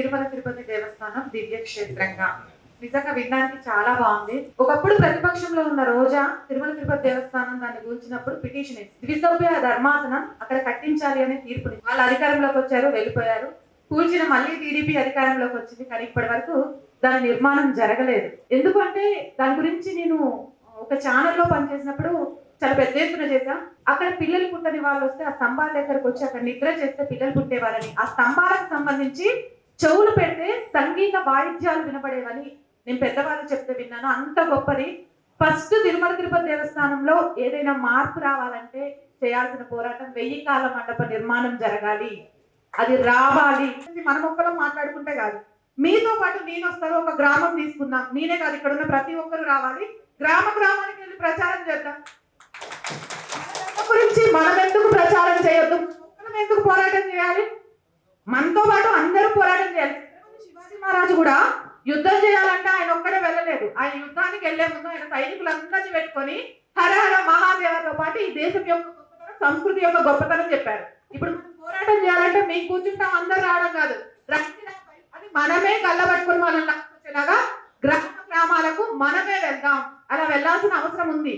తిరుమల తిరుపతి దేవస్థానం దివ్య క్షేత్రంగా నిజంగా వినడానికి చాలా బాగుంది. ఒకప్పుడు ప్రతిపక్షంలో ఉన్న రోజా తిరుమల తిరుపతి దేవస్థానం దాన్ని కూల్చినప్పుడు పిటిషన్ ఇచ్చింది. ద్విసభ్య ధర్మాసనం అక్కడ కట్టించాలి అనే తీర్పుని వాళ్ళు అధికారంలోకి వచ్చారు, వెళ్ళిపోయారు. కూల్చిన మళ్ళీ టీడీపీ అధికారంలోకి వచ్చింది, కానీ ఇప్పటి వరకు దాని నిర్మాణం జరగలేదు. ఎందుకంటే దాని గురించి నేను ఒక ఛానల్లో పనిచేసినప్పుడు చాలా పెద్ద ఎత్తున చేశా. అక్కడ పిల్లలు పుట్టని వాళ్ళు వస్తే ఆ స్తంభాల దగ్గరకు వచ్చి అక్కడ నిద్ర చేస్తే పిల్లలు పుట్టేవారని, ఆ స్తంభాలకు సంబంధించి చెవులు పెడితే సంగీత వాయిద్యాలు వినపడేవని నేను పెద్దవాళ్ళు చెప్తే విన్నాను. అంత గొప్పది. ఫస్ట్ తిరుమల తిరుపతి దేవస్థానంలో ఏదైనా మార్పు రావాలంటే చేయాల్సిన పోరాటం 1000 కాల మండప నిర్మాణం జరగాలి, అది రావాలి. మనం ఒక్కరం మాట్లాడుకుంటే కాదు, మీతో పాటు నేను వస్తాను. ఒక గ్రామం తీసుకుందాం, నేనే కాదు ఇక్కడ ఉన్న ప్రతి ఒక్కరు రావాలి, గ్రామానికి వెళ్ళి ప్రచారం చేద్దాం. గురించి మనం ఎందుకు ప్రచారం చేయొద్దు, మనం ఎందుకు పోరాటం చేయాలి? మనతో పాటు అందరూ పోరాటం చేయాలి. శివాజీ మహారాజు కూడా యుద్ధం చేయాలంటే ఆయన ఒక్కడే వెళ్ళలేదు. ఆయన యుద్ధానికి వెళ్లే ముందు ఆయన సైనికులందరినీ పెట్టుకొని హర హర మహాదేవతో పాటు ఈ దేశం యొక్క గొప్పతనం, సంస్కృతి యొక్క గొప్పతనం చెప్పారు. ఇప్పుడు మనం పోరాటం చేయాలంటే మేము కూర్చుంటాం, అందరు రావడం కాదు, అది మనమే కళ్ళబట్టుకొని మనం వచ్చేలాగా గ్రామాలకు మనమే వెళ్దాం. అలా వెళ్లాల్సిన అవసరం ఉంది.